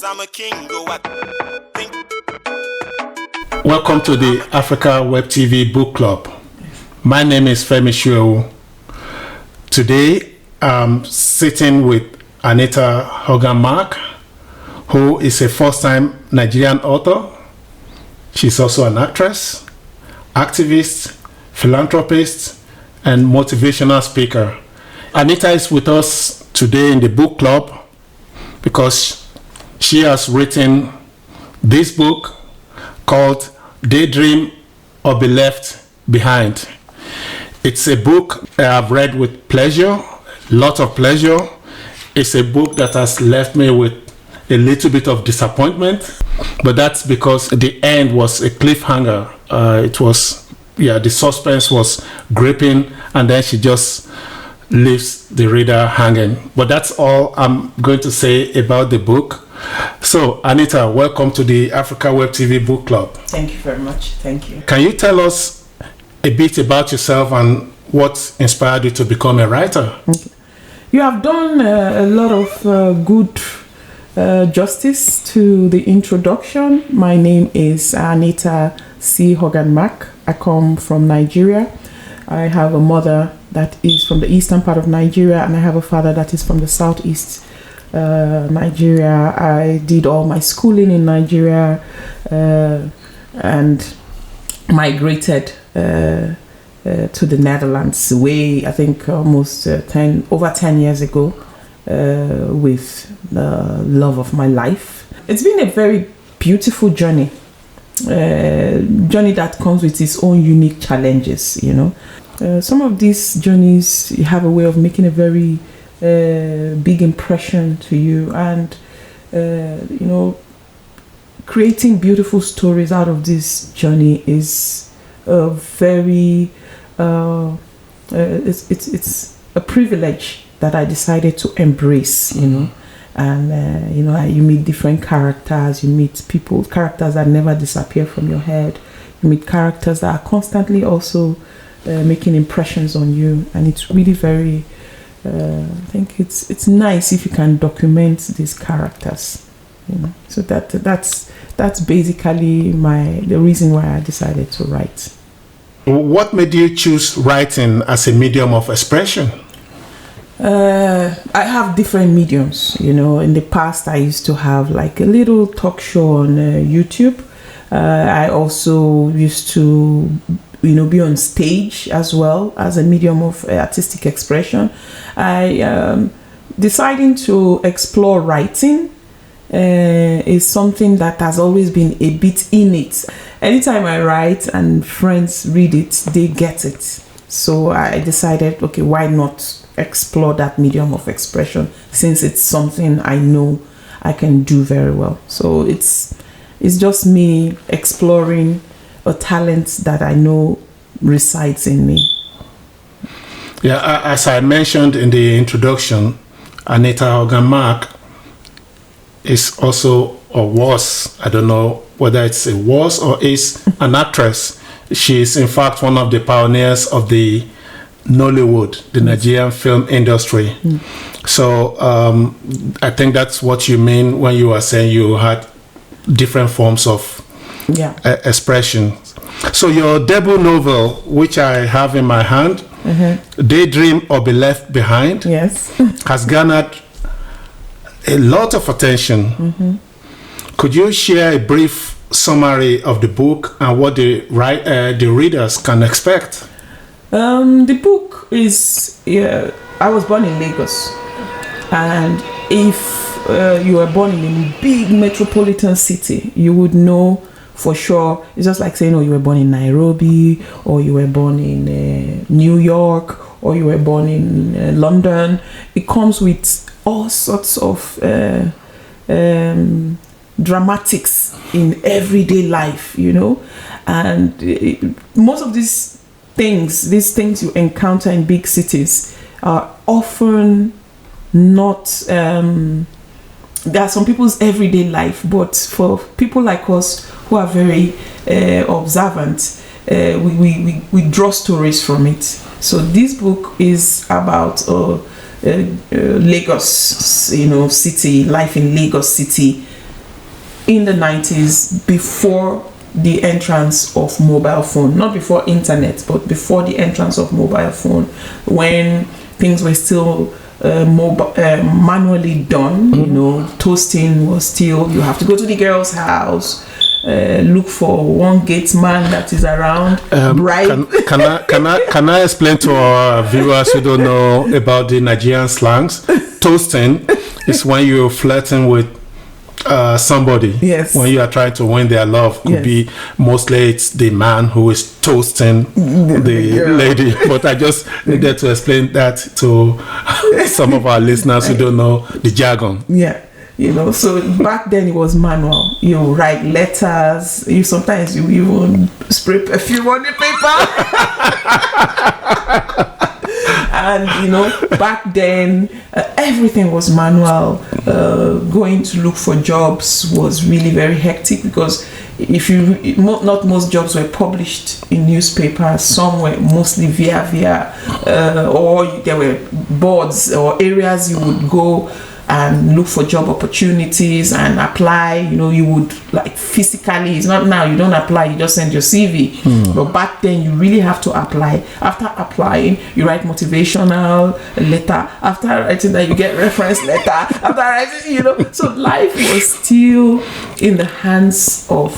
I'm a king, go what? Welcome to the Africa Web TV Book Club. My name is Femi Soewu. Today I'm sitting with Anita Hogan-Mak, who is a first-time Nigerian author. She's also an actress, activist, philanthropist, and motivational speaker. Anita is with us today in the book club because she has written this book called Daydream or Be Left Behind. It's a book I've read with pleasure, lot of pleasure. It's a book that has left me with a little bit of disappointment, but that's because the end was a cliffhanger. The suspense was gripping, and then she just leaves the reader hanging. But that's all I'm going to say about the book. So, Anita, welcome to the Africa Web TV Book Club. Thank you very much. Thank you. Can you tell us a bit about yourself and what inspired you to become a writer? Okay. You have done a lot of good justice to the introduction. My name is Anita C. Hogan-Mak. I come from Nigeria. I have a mother that is from the eastern part of Nigeria, and I have a father that is from the southeast Nigeria. I did all my schooling in Nigeria and migrated to the Netherlands I think almost over 10 years ago with the love of my life. It's been a very beautiful journey that comes with its own unique challenges, you know. Some of these journeys have a way of making a very big impression to you, and you know, creating beautiful stories out of this journey is a very it's a privilege that I decided to embrace, you know. And you know, you meet different characters, you meet characters that never disappear from your head, you meet characters that are constantly also making impressions on you, and it's really very I think it's nice if you can document these characters, you know. So that's basically the reason why I decided to write. What made you choose writing as a medium of expression? I have different mediums, you know. In the past, I used to have like a little talk show on YouTube. I also used to, you know, be on stage as well as a medium of artistic expression. I deciding to explore writing is something that has always been a bit innate. Anytime I write and friends read it, they get it. So I decided, okay, why not explore that medium of expression, since it's something I know I can do very well. So it's just me exploring a talent that I know resides in me. Yeah, as I mentioned in the introduction, Anita Hogan-Mak is also, or was, I don't know whether it's a was or is, an actress. She is in fact one of the pioneers of the Nollywood, the Nigerian film industry. So I think that's what you mean when you are saying you had different forms of expression. So your debut novel, which I have in my hand, Daydream or Be Left Behind, yes, has garnered a lot of attention. Could you share a brief summary of the book and what the readers can expect? The book is, I was born in Lagos, and if you were born in a big metropolitan city, you would know for sure. It's just like saying, oh, you were born in Nairobi, or you were born in New York, or you were born in London. It comes with all sorts of dramatics in everyday life, you know. And most of these things you encounter in big cities are often not there are some people's everyday life, but for people like us who are very observant, we draw stories from it. So this book is about Lagos, city, life in Lagos City, in the 90s, before the entrance of mobile phone, not before internet, but before the entrance of mobile phone, when things were still manually done. You know, toasting was still, you have to go to the girl's house, look for one gate man that is around, bribe. Can I explain to our viewers who don't know about the Nigerian slangs? Toasting is when you're flirting with somebody. Yes. When you are trying to win their love, could be mostly it's the man who is toasting the lady. But I just needed to explain that to some of our listeners who don't know the jargon. Yeah. You know, so back then it was manual. You write letters. Sometimes you even spray perfume on the paper. And you know, back then everything was manual. Going to look for jobs was really very hectic, because not most jobs were published in newspapers. Some were mostly via or there were boards or areas you would go and look for job opportunities and apply. You know, you would like physically, it's not now, you don't apply, you just send your CV. But back then you really have to apply. After applying, you write motivational letter. After writing that, you get reference letter. After writing, you know, so life was still in the hands of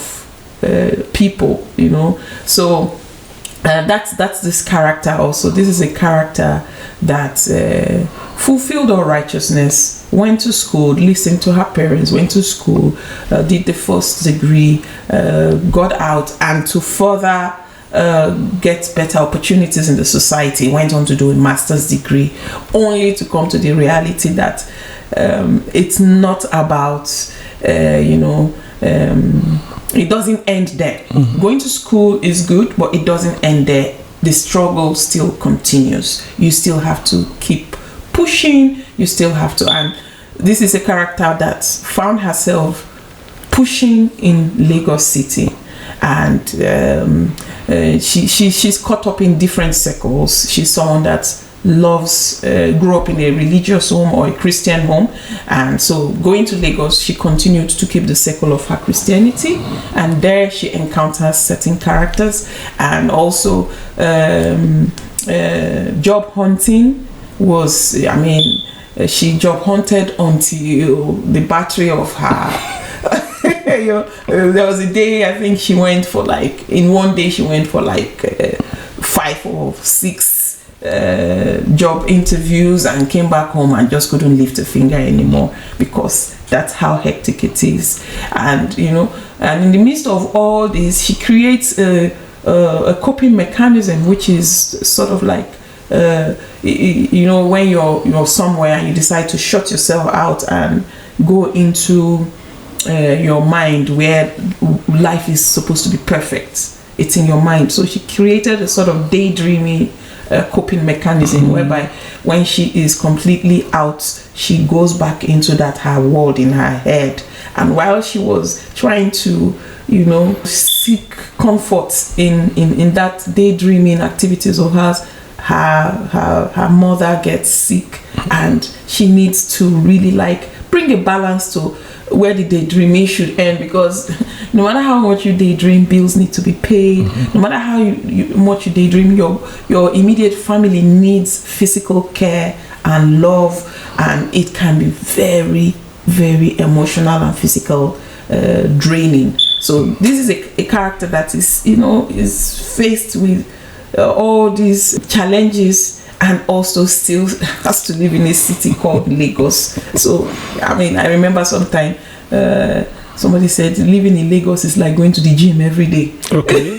people, you know. So that's this character also. This is a character that fulfilled all righteousness, went to school, listened to her parents, went to school, did the first degree, got out, and to further get better opportunities in the society, went on to do a master's degree, only to come to the reality that it's not about, it doesn't end there. Going to school is good, but it doesn't end there. The struggle still continues. You still have to keep pushing. You still have to, and this is a character that found herself pushing in Lagos City, and she's caught up in different circles. She's someone that loves, grew up in a religious home or a Christian home, and so going to Lagos, she continued to keep the circle of her Christianity, and there she encounters certain characters, and also job hunting was, she job hunted until the battery of her there was a day, I think she went for in one day she went for 5 or 6 job interviews, and came back home and just couldn't lift a finger anymore, because that's how hectic it is. And and in the midst of all this, she creates a coping mechanism, which is sort of like when you're somewhere and you decide to shut yourself out and go into your mind where life is supposed to be perfect. It's in your mind. So she created a sort of daydreaming coping mechanism whereby when she is completely out, she goes back into her world in her head. And while she was trying to seek comfort in that daydreaming activities of hers, her mother gets sick, and she needs to really bring a balance to where the daydreaming should end, because no matter how much you daydream, bills need to be paid. No matter how much you daydream, your immediate family needs physical care and love, and it can be very, very emotional and physical draining. So this is a character that is is faced with all these challenges, and also still has to live in a city called Lagos. So I remember sometime somebody said living in Lagos is like going to the gym every day. Okay.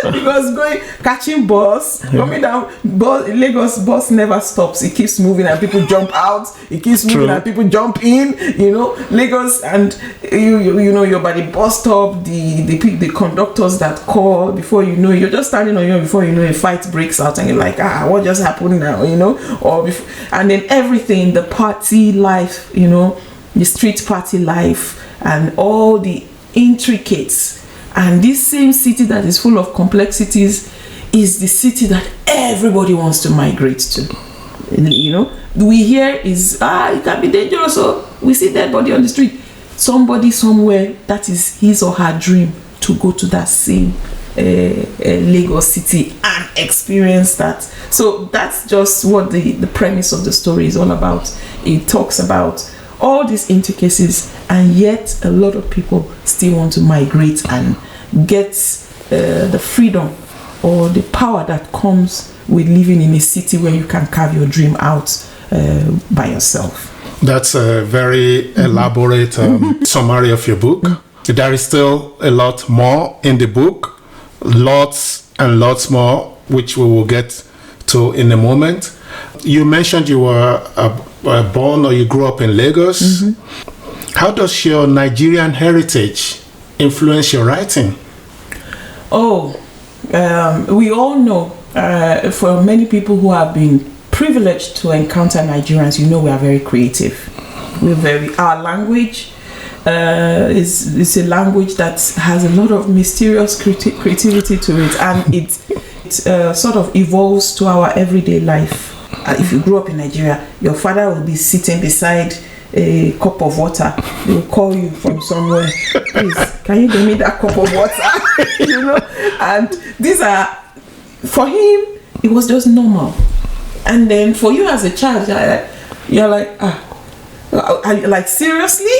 Because catching bus, coming down, Lagos bus never stops. It keeps moving and people jump out. It keeps moving and people jump in. Lagos, and you're by the bus stop. The conductors that call, before you're just standing on before a fight breaks out, and you're like, what just happened now? And then everything, the party life, the street party life, and all the intricates. And this same city that is full of complexities is the city that everybody wants to migrate to. We hear is it can be dangerous, so we see dead body on the street. Somebody somewhere, that is his or her dream to go to that same Lagos city and experience that. So that's just what the premise of the story is all about. It talks about all these intricacies, and yet a lot of people still want to migrate and get the freedom or the power that comes with living in a city where you can carve your dream out by yourself. That's a very elaborate summary of your book. There is still a lot more in the book, lots and lots more, which we will get to in a moment. You mentioned you were born or you grew up in Lagos. How does your Nigerian heritage influence your writing? We all know, for many people who have been privileged to encounter Nigerians, we are very creative. Our language is a language that has a lot of mysterious creativity to it, and it sort of evolves to our everyday life. If you grew up in Nigeria, your father will be sitting beside a cup of water. They will call you from somewhere. Please, can you give me that cup of water? And these are, for him, it was just normal. And then for you as a child, you're like, seriously?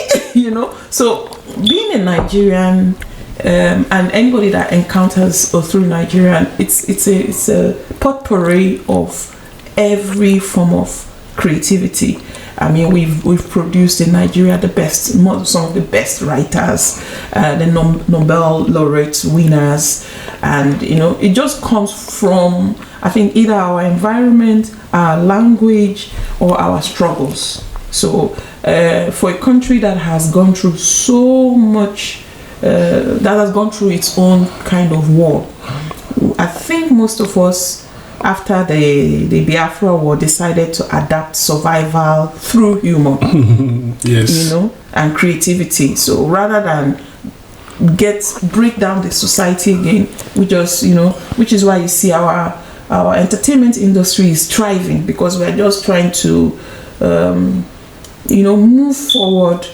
So being a Nigerian, and anybody that encounters or through Nigerian, it's a potpourri of every form of creativity. I mean, we've produced in Nigeria some of the best writers, the Nobel laureate winners, and it just comes from, I think, either our environment, our language, or our struggles. So for a country that has gone through so much, that has gone through its own kind of war, I think most of us, after the Biafra War, decided to adapt survival through humor. Yes. And creativity. So rather than break down the society again, we just, which is why you see our entertainment industry is thriving, because we're just trying to, move forward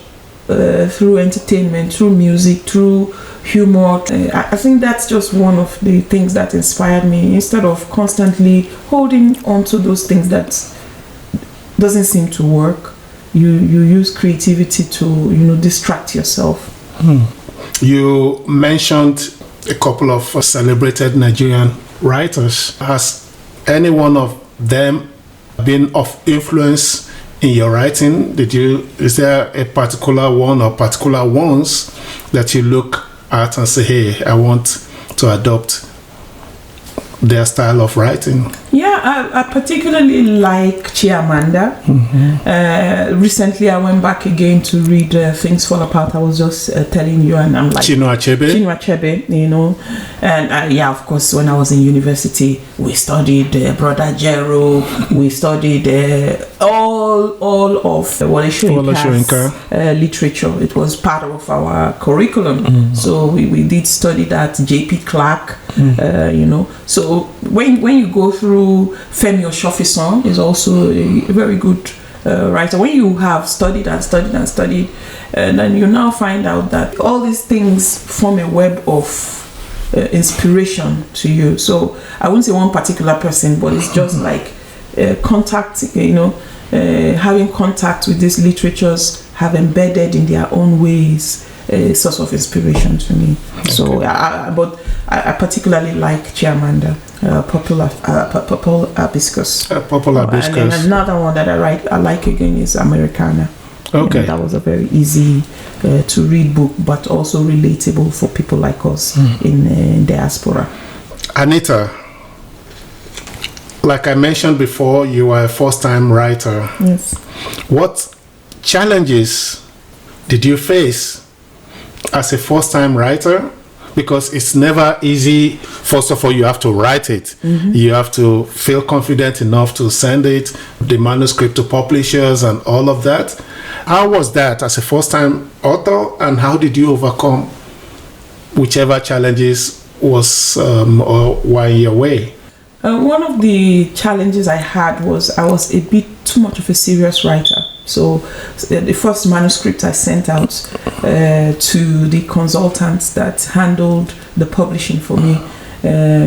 through entertainment, through music, through humor. I think that's just one of the things that inspired me. Instead of constantly holding on to those things that doesn't seem to work, you use creativity to distract yourself. You mentioned a couple of celebrated Nigerian writers. Has any one of them been of influence in your writing? Is there a particular one or particular ones that you look at and say, hey, I want to adopt their style of writing? Yeah, I particularly like Chiamanda. Recently, I went back again to read Things Fall Apart. I was just telling you, and I'm like Chinua Achebe, and yeah, of course, when I was in university, we studied Brother Jero. We studied all of Wole Soyinka's literature. It was part of our curriculum. So we did study that. J.P. Clark, So when you go through Femi Soewu is also a very good writer. When you have studied and studied and studied, and then you now find out that all these things form a web of inspiration to you. So I wouldn't say one particular person, but it's just like contact, having contact with these literatures have embedded in their own ways a source of inspiration to me. Okay. So, I particularly like Chiamanda, Purple Hibiscus. Purple Hibiscus. And then another one that I like again is Americana. Okay. That was a very easy to read book, but also relatable for people like us in diaspora. Anita, like I mentioned before, you are a first-time writer. Yes. What challenges did you face as a first-time writer? Because it's never easy. First of all, you have to write it. You have to feel confident enough to send it, the manuscript to publishers and all of that. How was that as a first-time author, and how did you overcome whichever challenges was or were in your way? One of the challenges I had was I was a bit too much of a serious writer. So the first manuscript I sent out to the consultants that handled the publishing for me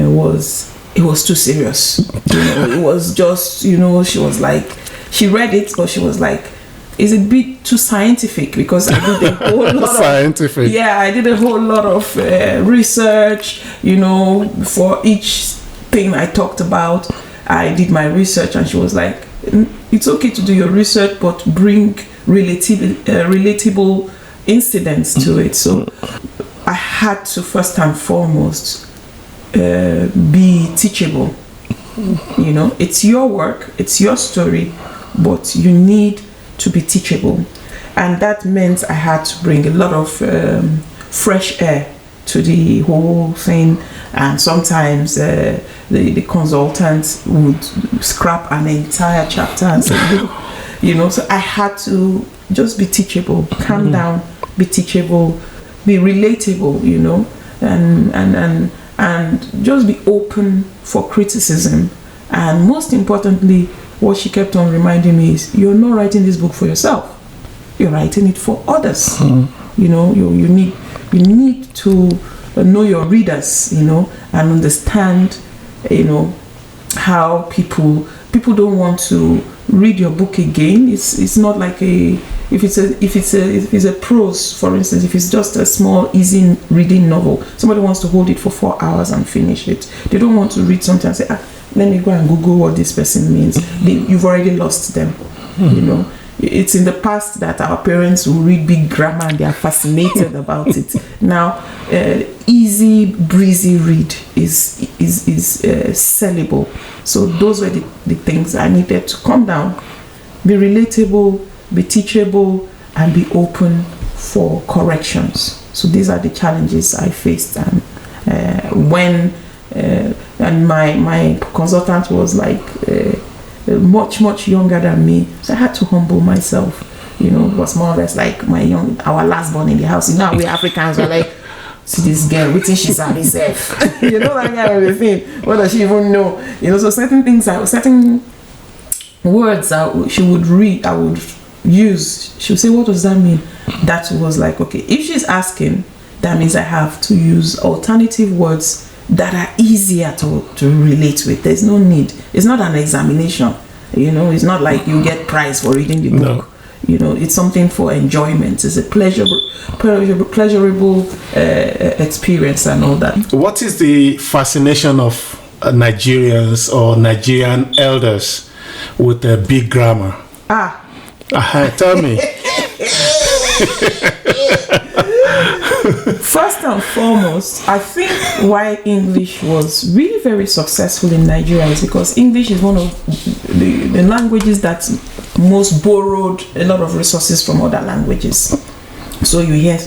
was too serious. It was just, she was like, she read it, but she was like, it's a bit too scientific, because I did a whole lot scientific. I did a whole lot of research, for each thing I talked about. I did my research, and she was like, it's okay to do your research, but bring relatable incidents to it. So I had to first and foremost be teachable. It's your work, it's your story, but you need to be teachable. And that meant I had to bring a lot of fresh air to the whole thing. And sometimes the consultants would scrap an entire chapter and say, so I had to just be teachable, calm down, be teachable, be relatable, and just be open for criticism. And most importantly, what she kept on reminding me is, you're not writing this book for yourself, you're writing it for others. You need to know your readers, and understand, how people don't want to read your book again. It's not like if it's a prose, for instance, if it's just a small easy reading novel, somebody wants to hold it for 4 hours and finish it. They don't want to read something and say, let me go and Google what this person means. You've already lost them. It's in the past that our parents will read big grammar and they are fascinated about it. Now, easy, breezy read is sellable. So those were the things I needed to calm down, be relatable, be teachable, and be open for corrections. So these are the challenges I faced, and and my consultant was like much younger than me, so I had to humble myself. It was more or less like our last born in the house. We Africans were like, see this girl, waiting she's at herself. That kind of thing. What does she even know? So certain things, certain words she would read, I would use. She would say, what does that mean? That was like, okay, if she's asking, that means I have to use alternative words that are easier to relate with. There's no need. It's not an examination. It's not like you get prize for reading the book. No. It's something for enjoyment. It's a pleasurable experience and all that. What is the fascination of Nigerians or Nigerian elders with a big grammar? Tell me. First and foremost, I think why English was really very successful in Nigeria is because English is one of the languages that most borrowed a lot of resources from other languages. So you hear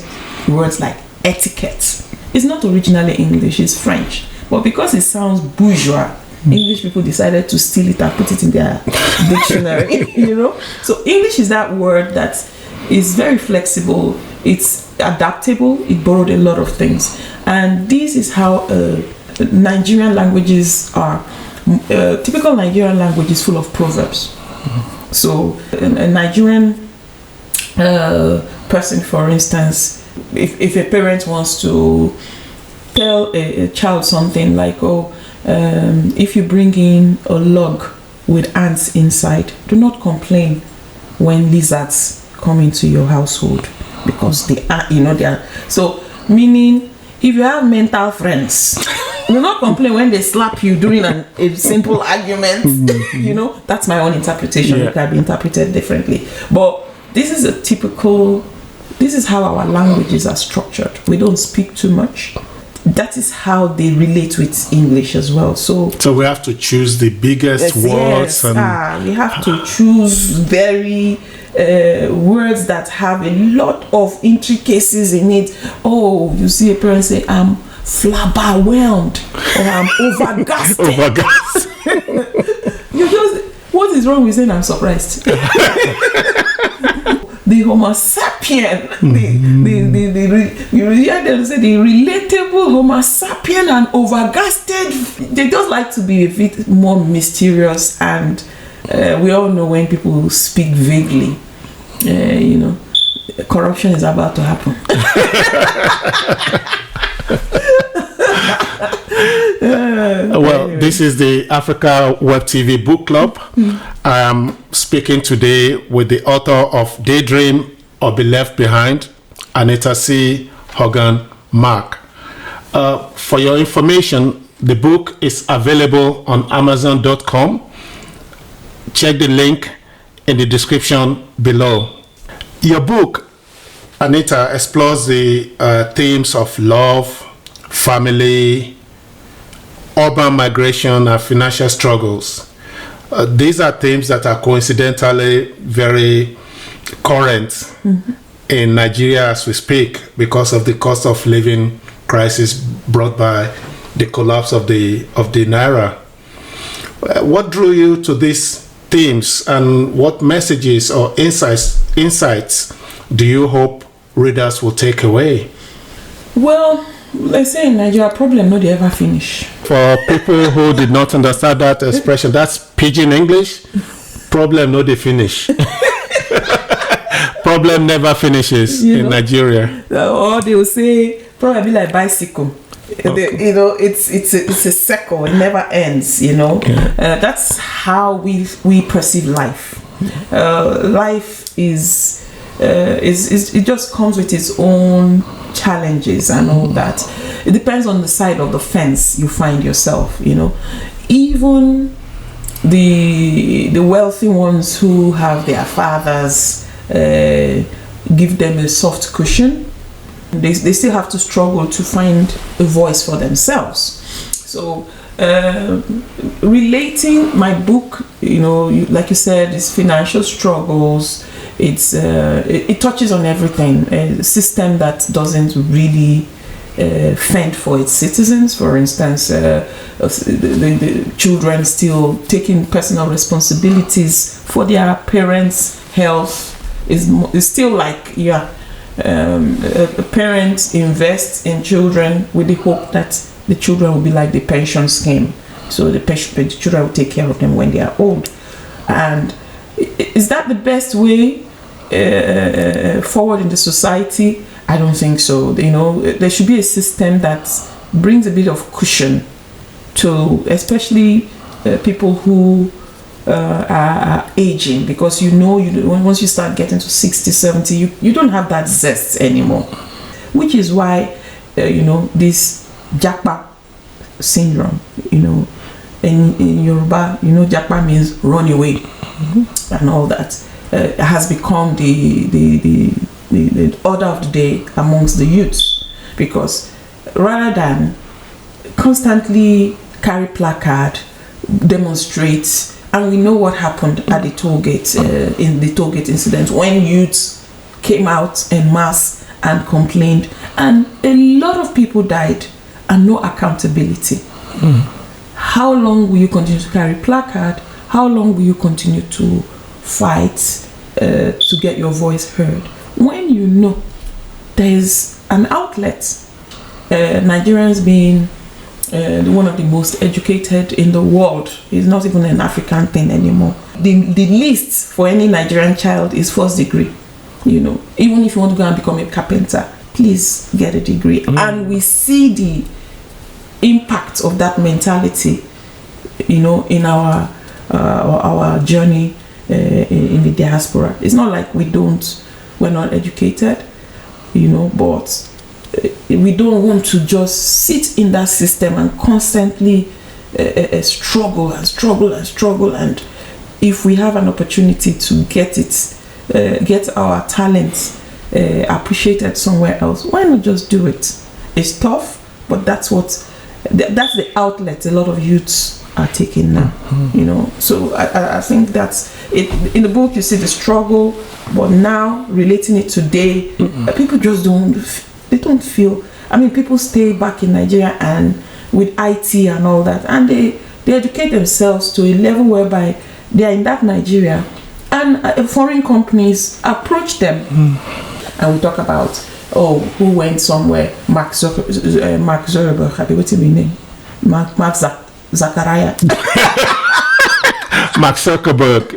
words like etiquette. It's not originally English, it's French. But because it sounds bourgeois, English people decided to steal it and put it in their dictionary, So English is that word that is very flexible, it's adaptable, it borrowed a lot of things. And this is how Nigerian languages are. Typical Nigerian language is full of proverbs. So a Nigerian person, for instance, if a parent wants to tell a child something like, if you bring in a log with ants inside, do not complain when lizards come into your household, because they are, they are. So meaning, if you have mental friends, do not complain when they slap you during a simple argument. That's my own interpretation. It can be interpreted differently, but this is how our languages are structured. We don't speak too much. That is how they relate with English as well. So we have to choose the biggest words. Yes, we have to choose very words that have a lot of intricacies in it. You see a parent say, I'm flabberwhelmed, or I'm overgassed. You just, what is wrong with saying I'm surprised? The the Homo sapien, you hear them say the relatable Homo sapien and overgasted. They just like to be a bit more mysterious, and we all know when people speak vaguely, corruption is about to happen. Well, this is the Africa Web TV Book Club. I am speaking today with the author of Daydream or Be Left Behind, Anita C. Hogan-Mak. For your information, the book is available on Amazon.com. Check the link in the description below. Your book, Anita, explores the themes of love, family, urban migration, and financial struggles. These are themes that are coincidentally very current in Nigeria as we speak, because of the cost of living crisis brought by the collapse of the Naira. What drew you to these themes, and what messages or insights do you hope readers will take away? Well, they say in Nigeria, problem no they ever finish. For people who did not understand that expression, that's pidgin English. Problem no they finish. Problem never finishes in Nigeria. Or they will say probably like bicycle. Okay. It's a circle. It never ends. That's how we perceive life. Life is it just comes with its own challenges and all that. It depends on the side of the fence you find yourself. Even the wealthy ones who have their fathers give them a soft cushion, they still have to struggle to find a voice for themselves. So relating my book, like you said, is financial struggles. It touches on everything. A system that doesn't really fend for its citizens. For instance, the children still taking personal responsibilities for their parents' health is still like a parent invests in children with the hope that the children will be like the pension scheme, so the children will take care of them when they are old. And is that the best way forward in the society? I don't think so. There should be a system that brings a bit of cushion to especially people who are aging, because once you start getting to 60, 70, you don't have that zest anymore, which is why this Japa syndrome, in Yoruba, Japa means run away, and all that has become the order of the day amongst the youths, because rather than constantly carry placard, demonstrate. And we know what happened at the toll gate, in the toll gate incident, when youths came out en masse and complained, and a lot of people died, and no accountability. How long will you continue to carry placard? How long will you continue to fight to get your voice heard? When there is an outlet, Nigerians being one of the most educated in the world, is not even an African thing anymore. The least for any Nigerian child is first degree. Even if you want to go and become a carpenter, please get a degree. And we see the impact of that mentality, in our journey in the diaspora. It's not like we're not educated, but we don't want to just sit in that system and constantly struggle. And if we have an opportunity to get our talents appreciated somewhere else, why not just do it? It's tough, but that's the outlet a lot of youths are taking now. So I think that's it. In the book you see the struggle, but now relating it today, people just don't feel. People stay back in Nigeria and with IT and all that, and they educate themselves to a level whereby they are in that Nigeria And foreign companies approach them. And we talk about, who went somewhere? Mark Zuckerberg, happy, what's his name? Mark Zachariah. Mark Zuckerberg,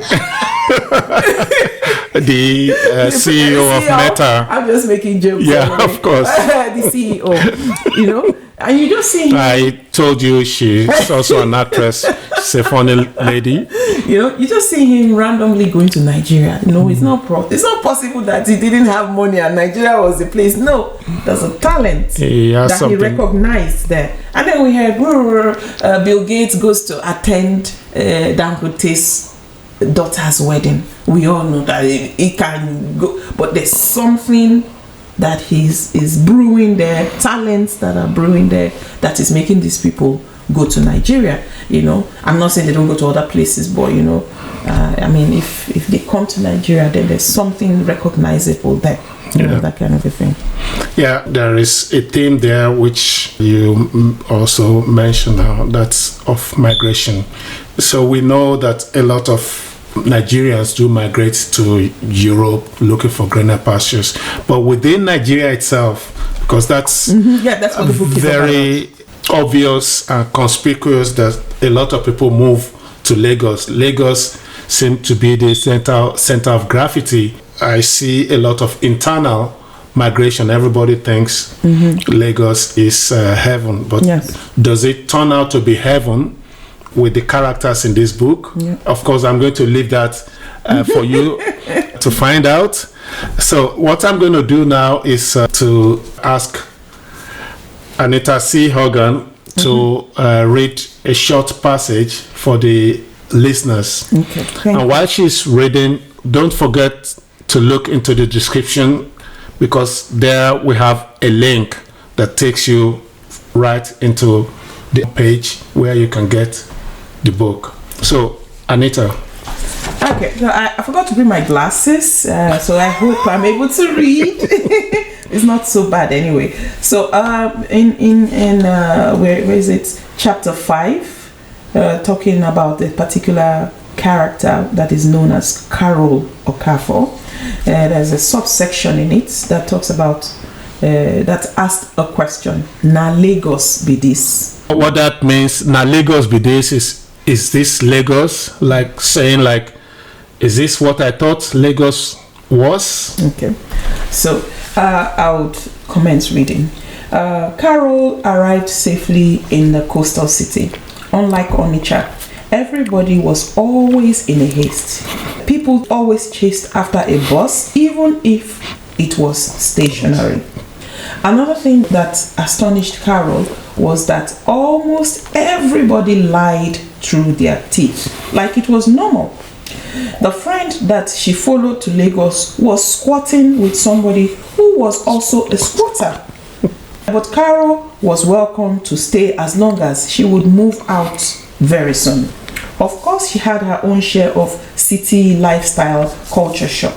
the CEO of Meta. I'm just making jokes. Yeah, of course. The CEO, and you just see him. I told you she's also an actress. She's a funny lady. You just see him randomly going to Nigeria. It's not possible that he didn't have money and Nigeria was the place. No, there's a talent that he recognized there. And then we heard Bill Gates goes to attend Dangote's daughter's wedding. We all know that he can go, but there's something that is brewing there, talents that are brewing there, that is making these people go to Nigeria. I'm not saying they don't go to other places, but if they come to Nigeria, then there's something recognizable there. That kind of a thing. Yeah, there is a theme there which you also mentioned now, that's of migration. So we know that a lot of Nigerians do migrate to Europe looking for greener pastures, but within Nigeria itself, because that's that's what the book is very about. Obvious and conspicuous that a lot of people move to Lagos. Lagos seems to be the center of gravity. I see a lot of internal migration. Everybody thinks Lagos is heaven, but does it turn out to be heaven with the characters in this book? Of course, I'm going to leave that for you to find out. So what I'm going to do now is to ask Anita C. Hogan to read a short passage for the listeners. And while she's reading, don't forget to look into the description, because there we have a link that takes you right into the page where you can get the book. So, Anita. Okay, so I forgot to bring my glasses, so I hope I'm able to read. It's not so bad anyway. So, in where is it? Chapter 5, talking about a particular character that is known as Carol Okafor. There's a subsection in it that talks about that asked a question. Na Lagos be this? What that means? Na Lagos be this is this Lagos? Like saying like, is this what I thought Lagos was? Okay, so I would commence reading. Carol arrived safely in the coastal city. Unlike Onitsha, everybody was always in a haste. People always chased after a bus, even if it was stationary. Another thing that astonished Carol was that almost everybody lied through their teeth, like it was normal. The friend that she followed to Lagos was squatting with somebody who was also a squatter. But Carol was welcome to stay as long as she would move out very soon. Of course, she had her own share of city lifestyle culture shock.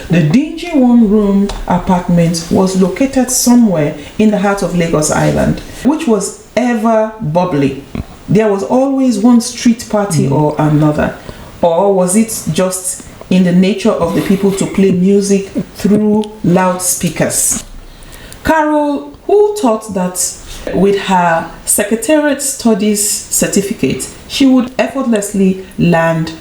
The dingy one-room apartment was located somewhere in the heart of Lagos Island, which was ever bubbly. There was always one street party or another. Or was it just in the nature of the people to play music through loudspeakers? Carol, who thought that with her Secretariat Studies certificate, she would effortlessly land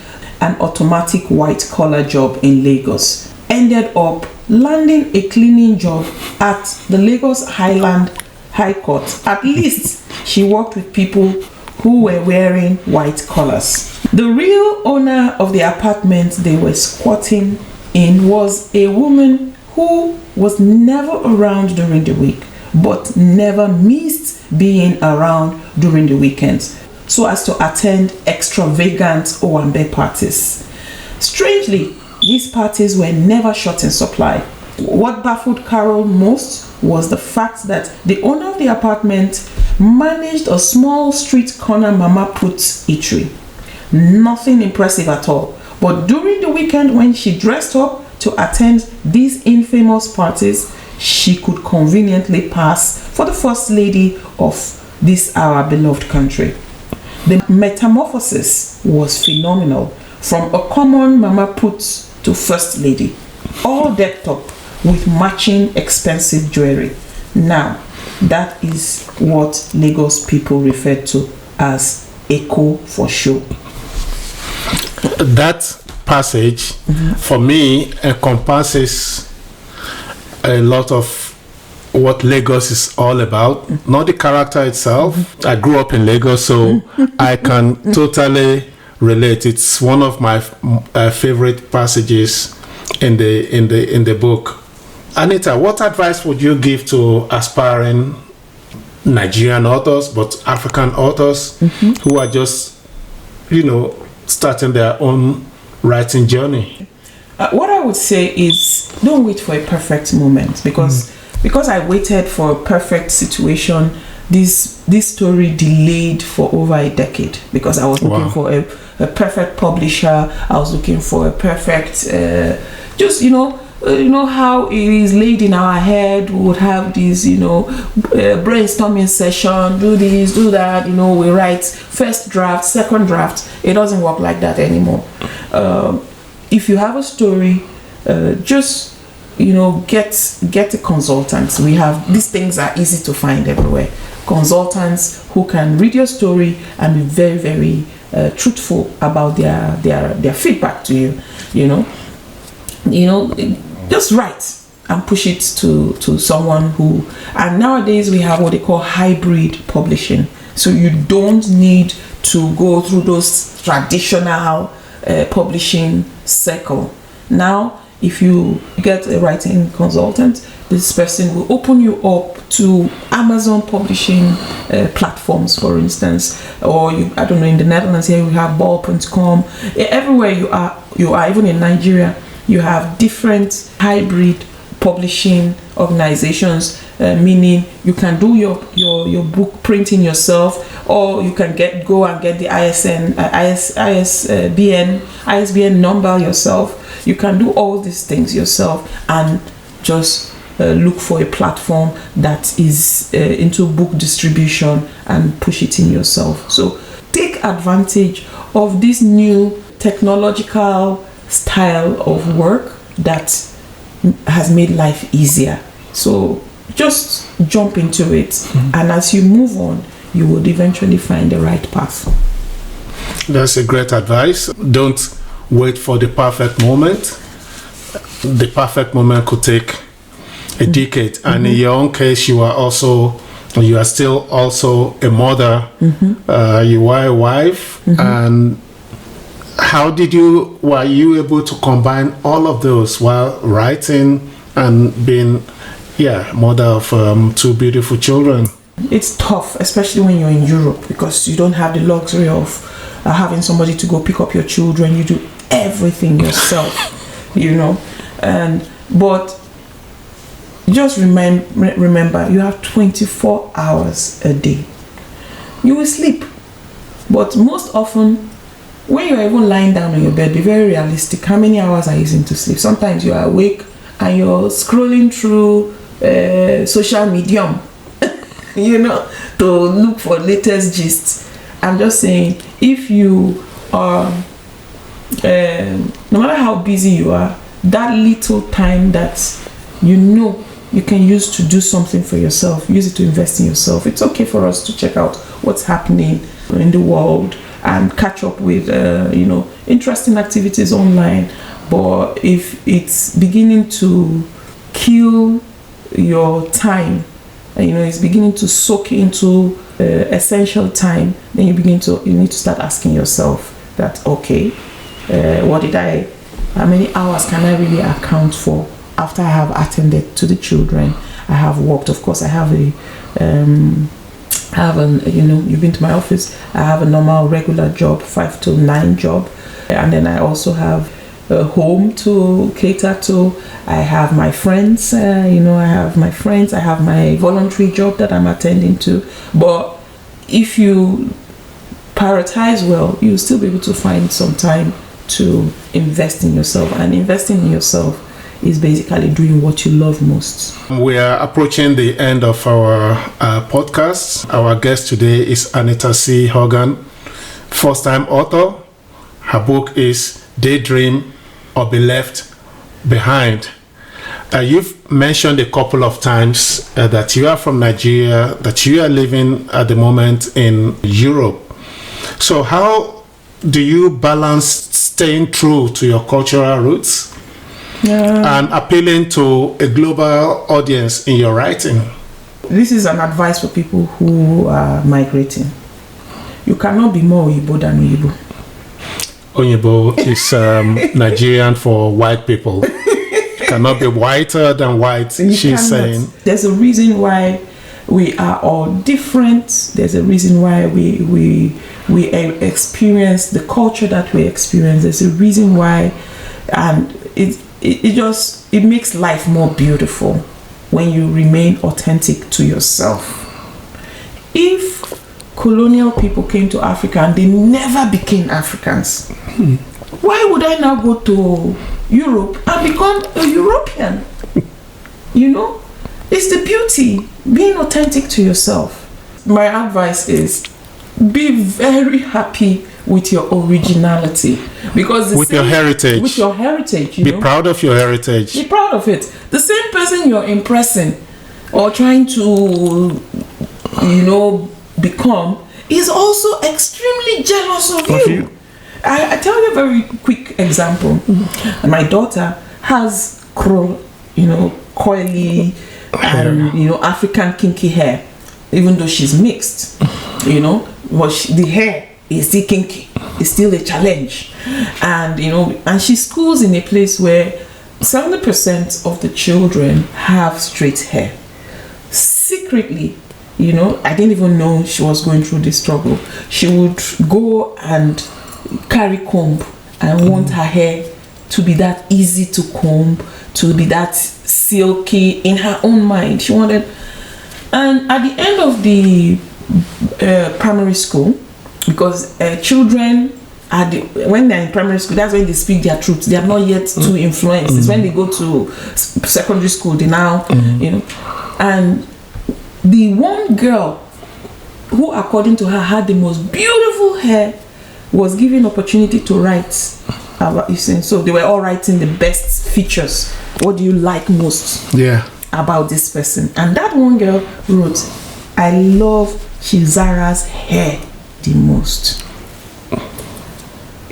an automatic white-collar job in Lagos, ended up landing a cleaning job at the Lagos Highland High Court. At least she worked with people who were wearing white collars. The real owner of the apartment they were squatting in was a woman who was never around during the week, but never missed being around during the weekends, so as to attend extravagant Owambe parties. Strangely, these parties were never short in supply. What baffled Carol most was the fact that the owner of the apartment managed a small street corner mama put eatery. Nothing impressive at all. But during the weekend, when she dressed up to attend these infamous parties, she could conveniently pass for the first lady of this our beloved country. The metamorphosis was phenomenal. from a common mama put to first lady, all decked up with matching expensive jewelry. Now, that is what Lagos people refer to as Eko for show. That passage, for me, encompasses a lot of what Lagos is all about, not the character itself. I grew up in Lagos, so I can totally relate. It's one of my favorite passages in the book. Anita, what advice would you give to aspiring Nigerian authors, but African authors who are just, starting their own writing journey? What I would say is, don't wait for a perfect moment, because I waited for a perfect situation. This story delayed for over a decade, because I was looking for a perfect publisher. I was looking for a perfect, how it is laid in our head. We would have this, brainstorming session, do this, do that, we write first draft, second draft. It doesn't work like that anymore. If you have a story, just get a consultant. We have, these things are easy to find everywhere. Consultants who can read your story and be very, very truthful about their feedback to you. Just write and push it to someone who. And nowadays we have what they call hybrid publishing. So you don't need to go through those traditional publishing cycle. Now, if you get a writing consultant, this person will open you up to Amazon publishing platforms, for instance, or in the Netherlands here we have ball.com. Everywhere you are, even in Nigeria, you have different hybrid publishing organizations, meaning you can do your book printing yourself, or you can go and get the ISBN number yourself. You can do all these things yourself and just look for a platform that is into book distribution and push it in yourself. So take advantage of this new technological style of work that has made life easier. So just jump into it, and as you move on, you would eventually find the right path. That's a great advice. Don't wait for the perfect moment. The perfect moment could take a decade, and in your own case, you are still also a mother. You are a wife, and how were you able to combine all of those while writing and being mother of two beautiful children? It's tough, especially when you're in Europe, because you don't have the luxury of having somebody to go pick up your children. You do everything yourself, but just remember, you have 24 hours a day. You will sleep, but most often, when you're even lying down on your bed, be very realistic. How many hours are you using to sleep? Sometimes you are awake and you're scrolling through social media, to look for latest gist. I'm just saying, if you are, no matter how busy you are, that little time that you can use to do something for yourself, use it to invest in yourself. It's okay for us to check out what's happening in the world and catch up with interesting activities online. But if it's beginning to kill your time, it's beginning to soak into essential time, then you need to start asking yourself that, okay, how many hours can I really account for after I have attended to the children? I have worked, of course. I have you've been to my office. I have a normal regular job, 5 to 9 job, and then I also have a home to cater to. I have my friends, I have my voluntary job that I'm attending to. But if you prioritize well, you'll still be able to find some time to invest in yourself, and investing in yourself is basically doing what you love most. We are approaching the end of our podcast. Our guest today is Anita C. Hogan, first-time author, Her book is Daydream or Be Left Behind. You've mentioned a couple of times that you are from Nigeria, that you are living at the moment in Europe. So how do you balance staying true to your cultural roots and appealing to a global audience in your writing? This is an advice for people who are migrating. You cannot be more Oyibo than Oyibo. Oyibo is Nigerian for white people. Cannot be whiter than white, she's saying. There's a reason why we are all different. There's a reason why we experience the culture that we experience. There's a reason why, and it makes life more beautiful when you remain authentic to yourself. If colonial people came to Africa and they never became Africans, why would I now go to Europe and become a European? You know, it's the beauty, being authentic to yourself. My advice is be very happy with your originality, because with your heritage. With your heritage, be proud of your heritage. Be proud of it. The same person you're impressing or trying to, become is also extremely jealous of you. I tell you a very quick example. My daughter has coily and African kinky hair, even though she's mixed. But the hair is still kinky. It's still a challenge, and and she schools in a place where 70% of the children have straight hair. Secretly, I didn't even know she was going through this struggle. She would go and carry comb and want her hair to be that easy to comb, to be that silky in her own mind. She wanted, and at the end of the primary school, because children when they're in primary school, that's when they speak their truth. They are not yet too influenced. It's when they go to secondary school, they now, and the one girl who, according to her, had the most beautiful hair was given opportunity to write about Isen. So they were all writing the best features. What do you like most about this person? And that one girl wrote, I love Chizara's hair the most.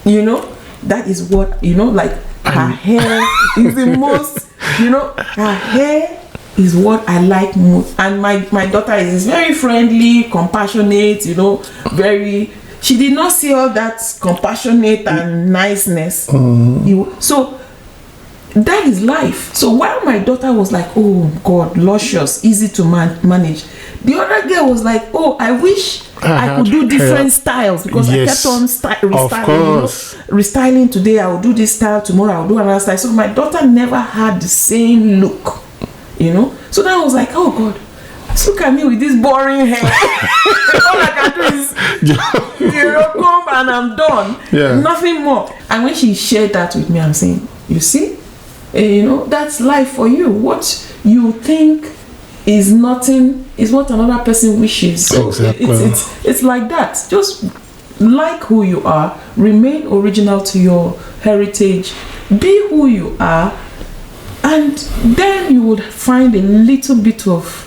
That is what, like her hair is the most, her hair is what I like most. And my daughter is very friendly, compassionate, very, she did not see all that compassionate and niceness. So that is life. So while my daughter was like, oh God, luscious, easy to manage, the other girl was like, oh, I wish I could do different styles, because I kept on restyling. Restyling today, I will do this style, tomorrow I will do another style. So my daughter never had the same look, So then I was like, oh God, look at me with this boring hair. All I can do is comb and I'm done. Nothing more. And when she shared that with me, I'm saying, you see, that's life for you. What you think is nothing is what another person wishes. So exactly. It's like that. Just like who you are, remain original to your heritage, be who you are, and then you would find a little bit of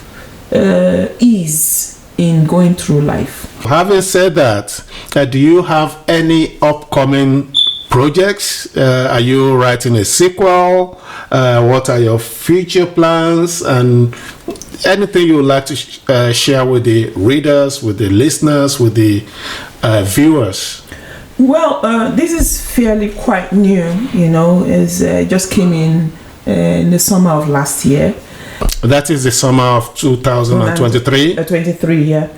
ease in going through life. Having said that, do you have any upcoming projects? Are you writing a sequel? What are your future plans? And anything you would like to share with the readers, with the listeners, with the viewers? Well, this is fairly quite new, it just came in the summer of last year. That is the summer of 2023? 23, yeah.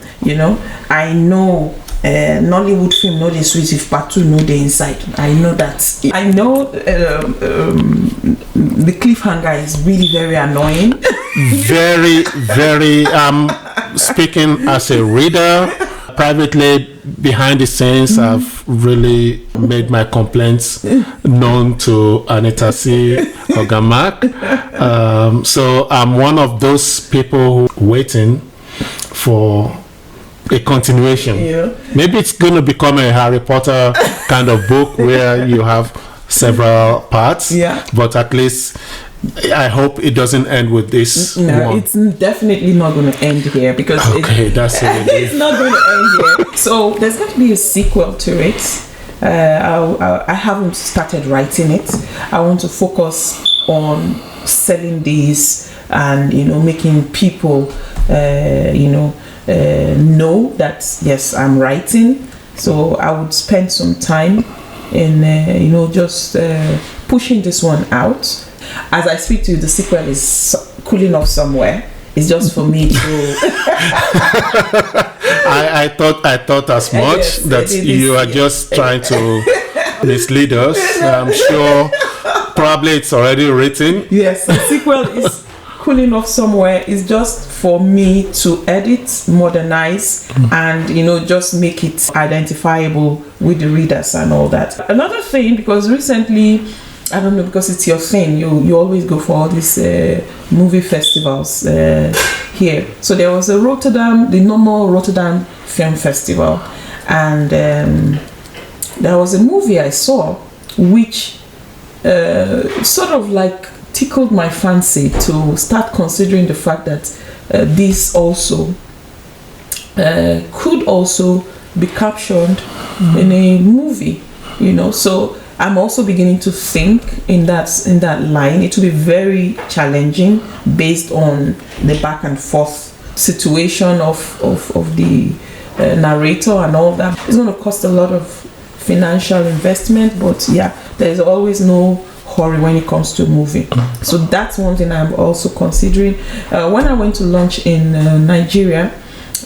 I know Nollywood film, no the sweet, if part 2, no the inside. I know that. I know the cliffhanger is really very annoying. Very, very, speaking as a reader, privately, behind the scenes, I've really made my complaints known to Anita C. Hogan-Mak. So I'm one of those people who waiting for a continuation. Yeah. Maybe it's going to become a Harry Potter kind of book where you have several parts. Yeah. But at least I hope it doesn't end with this No, one. it's definitely not going to end here because That's it. it's not going to end here. So there's going to be a sequel to it. I haven't started writing it. I want to focus on selling these and making people know that yes, I'm writing. So I would spend some time in just pushing this one out. As I speak to you, the sequel is cooling off somewhere. It's just for me to. I thought as much Yes, that you are just trying to mislead us. I'm sure probably it's already written. Yes, the sequel is cooling off somewhere. It's just for me to edit, modernize, and just make it identifiable with the readers and all that. Another thing, because recently, I don't know, because it's your thing, you always go for all these movie festivals here. So there was the normal Rotterdam Film Festival, and there was a movie I saw which sort of like tickled my fancy to start considering the fact that this also could also be captured in a movie, so I'm also beginning to think in that line. It will be very challenging based on the back and forth situation of the narrator and all that. It's going to cost a lot of financial investment, but yeah, there's always no hurry when it comes to movie. So that's one thing I'm also considering. When I went to lunch in Nigeria,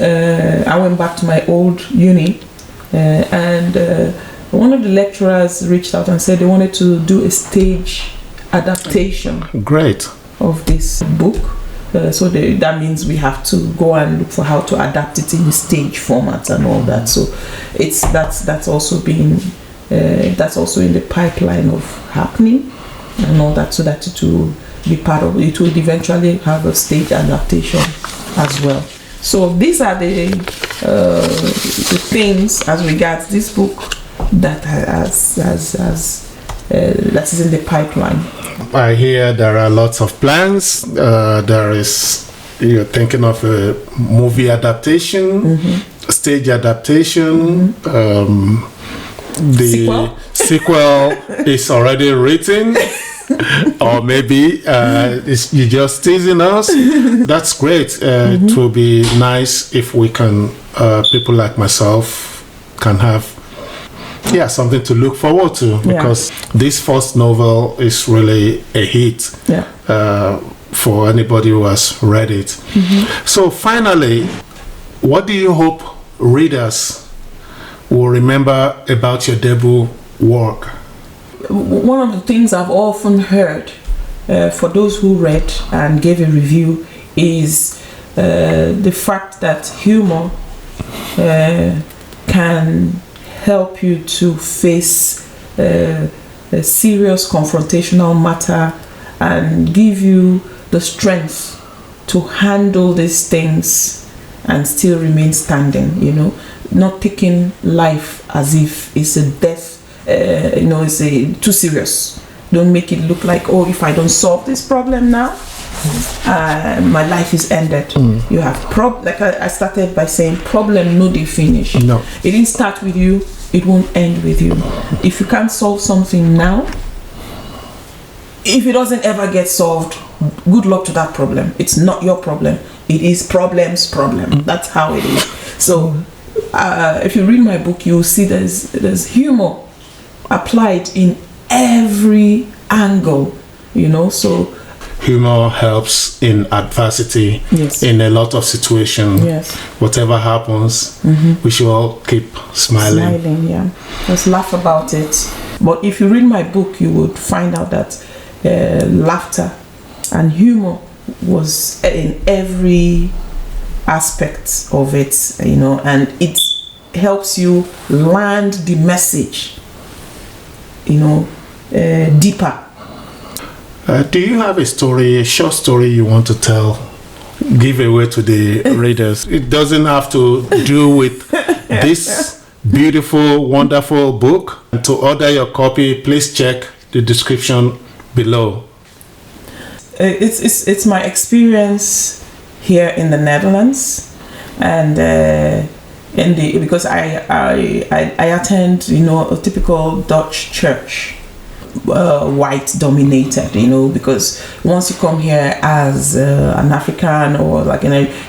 I went back to my old uni and one of the lecturers reached out and said they wanted to do a stage adaptation. Great. Of this book. So that means we have to go and look for how to adapt it in the stage format and all that. So that's also being that's also in the pipeline of happening and all that, so that it will be part of it. Will eventually have a stage adaptation as well. So these are the things as regards this book that that is in the pipeline. I hear there are lots of plans. You're thinking of a movie adaptation, stage adaptation. The sequel is already written. Or maybe you're just teasing us. That's great. It will be nice if we can, people like myself, can have something to look forward to, because this first novel is really a hit for anybody who has read it. So finally, what do you hope readers will remember about your debut work? One of the things I've often heard for those who read and gave a review is the fact that humor can help you to face a serious confrontational matter and give you the strength to handle these things and still remain standing, not taking life as if it's a death, it's too serious. Don't make it look like, if I don't solve this problem now, my life is ended. You have like I started by saying, problem no dey finish. No, it didn't start with you, it won't end with you. If you can't solve something now, if it doesn't ever get solved, good luck to that problem. It's not your problem, it is problem's problem. That's how it is. So if you read my book, you'll see there's humor applied in every angle, so humor helps in adversity. In a lot of situations. Whatever happens, we should all keep smiling. Just laugh about it. But if you read my book, you would find out that laughter and humor was in every aspect of it, and it helps you land the message deeper. Do you have a short story you want to tell give away to the readers? It doesn't have to do with this beautiful, wonderful book. And to order your copy, please check the description below. It's my experience here in the Netherlands, and because I attend, a typical Dutch church, white dominated, because once you come here as an African or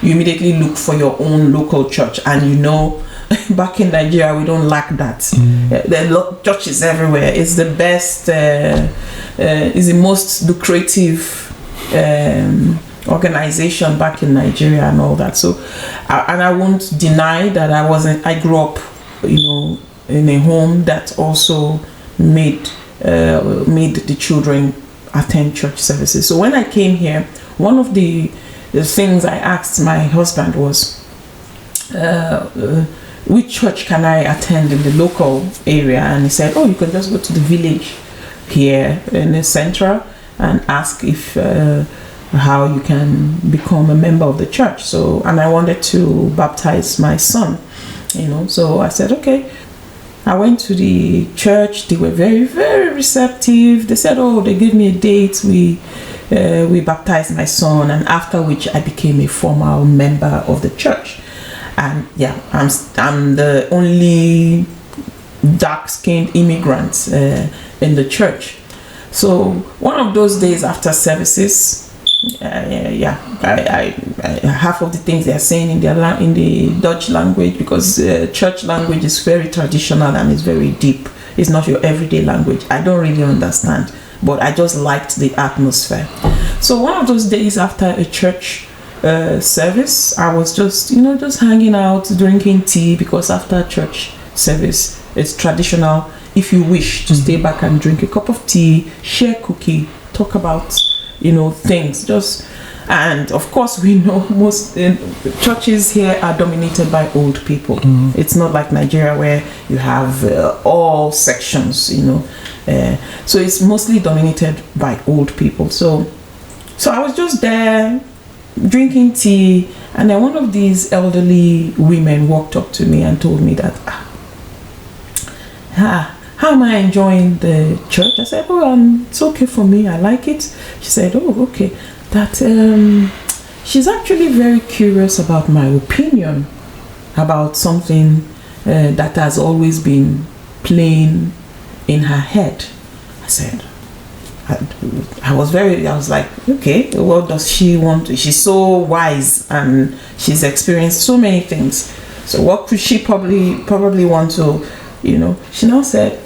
you immediately look for your own local church, and back in Nigeria we don't lack that. There are churches everywhere. It's the best, it's the most lucrative organization back in Nigeria and all that. So I won't deny that I grew up in a home that also made the children attend church services. So when I came here, one of the things I asked my husband was, which church can I attend in the local area? And he said, you can just go to the village here in the central and ask if how you can become a member of the church. So, and I wanted to baptize my son, so I said, okay. I went to the church. They were very, very receptive. They said, they gave me a date. We baptized my son, and after which I became a formal member of the church. And I'm the only dark-skinned immigrant in the church. So one of those days after services, I half of the things they are saying in the Dutch language, because church language is very traditional and it's very deep. It's not your everyday language. I don't really understand, but I just liked the atmosphere. So one of those days after a church service, I was just hanging out, drinking tea, because after church service it's traditional, if you wish, to stay back and drink a cup of tea, share cookie, talk about things. And of course we know most churches here are dominated by old people. It's not like Nigeria where you have all sections, so it's mostly dominated by old people. So I was just there drinking tea, and then one of these elderly women walked up to me and told me that, how am I enjoying the church? I said, it's okay for me, I like it. She said, okay. That she's actually very curious about my opinion about something that has always been playing in her head. I said, I was like, okay, what does she want? She's so wise and she's experienced so many things. So what could she probably want to, She now said,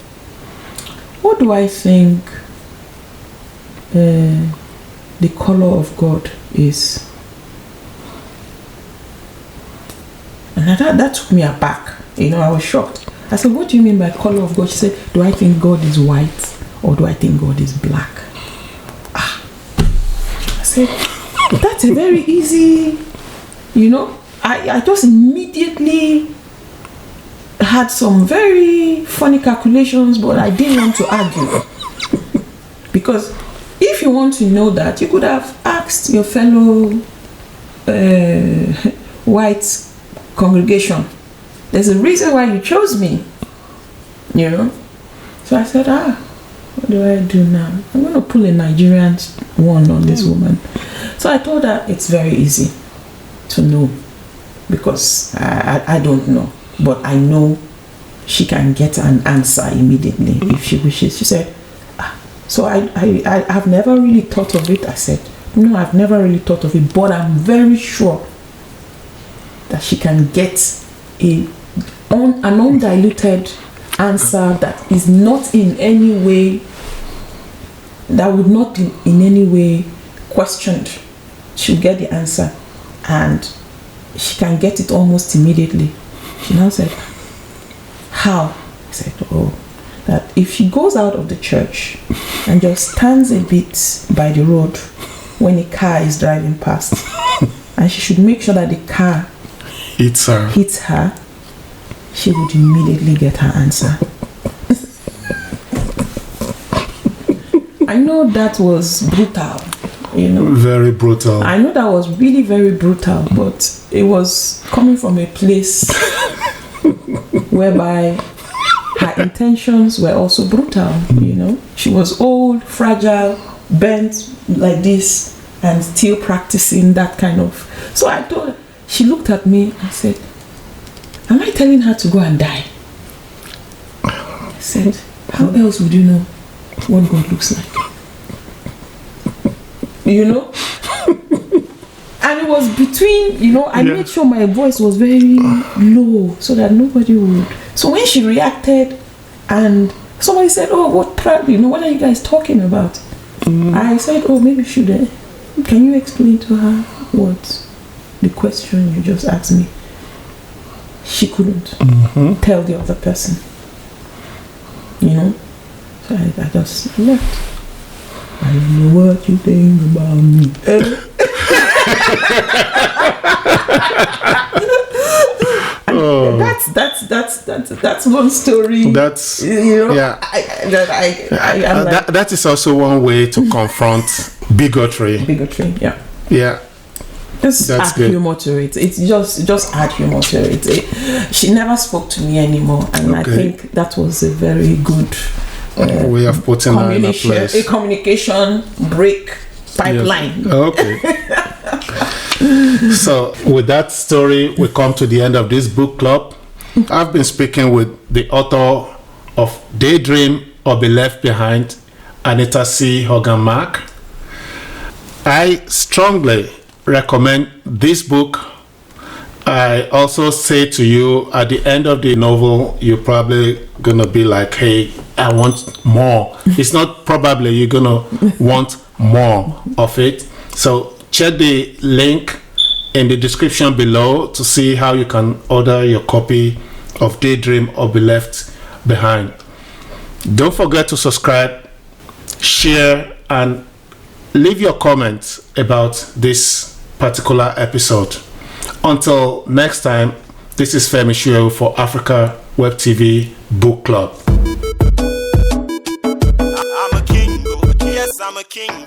what do I think the color of God is? And that took me aback. I was shocked. I said, what do you mean by color of God? She said, do I think God is white or do I think God is black? I said, that's a very easy, I just immediately had some very funny calculations, but I didn't want to argue. Because if you want to know that, you could have asked your fellow white congregation. There's a reason why you chose me, So I said, what do I do now? I'm going to pull a Nigerian one on this woman. So I told her it's very easy to know, because I don't know, but I know she can get an answer immediately if she wishes. She said, so I have never really thought of it. I said, no, I've never really thought of it, but I'm very sure that she can get an undiluted answer that is not in any way, that would not in any way questioned. She'll get the answer and she can get it almost immediately. She now said, how? I said, that if she goes out of the church and just stands a bit by the road when a car is driving past, and she should make sure that the car hits her, she would immediately get her answer. I know that was brutal, you know. Very brutal. I know that was really very brutal, but it was coming from a place whereby her intentions were also brutal, you know. She was old, fragile, bent like this, and still practicing that kind of. So I told her, she looked at me and said, am I telling her to go and die? I said, how else would you know what God looks like? You know? And it was between, you know, I made sure my voice was very low so that nobody would. So when she reacted and somebody said, oh, what are you guys talking about? I said, oh, maybe can you explain to her what the question you just asked me? She couldn't tell the other person. You know? So I just left. I don't know what you think about me. That's one story. That's, you know, yeah. That is also one way to confront bigotry. Bigotry, yeah. Yeah. Just That's add good. humor to it. It's just add humor to it. She never spoke to me anymore, and I think that was a very good way of putting her in a place. A communication break pipeline. Yes. Okay. So with that story, we come to the end of this book club. I've been speaking with the author of Daydream or Be Left Behind, Anita C. Hogan-Mak. I strongly recommend this book. I also say to you, at the end of the novel, you're probably gonna be like, hey, I want more. It's not probably, you're gonna want more of it. So check the link in the description below to see how you can order your copy of Daydream or Be Left Behind. Don't forget to subscribe, share, and leave your comments about this particular episode. Until next time, this is Femi Soewu for Africa Web TV Book Club. I'm a king, yes, I'm a king.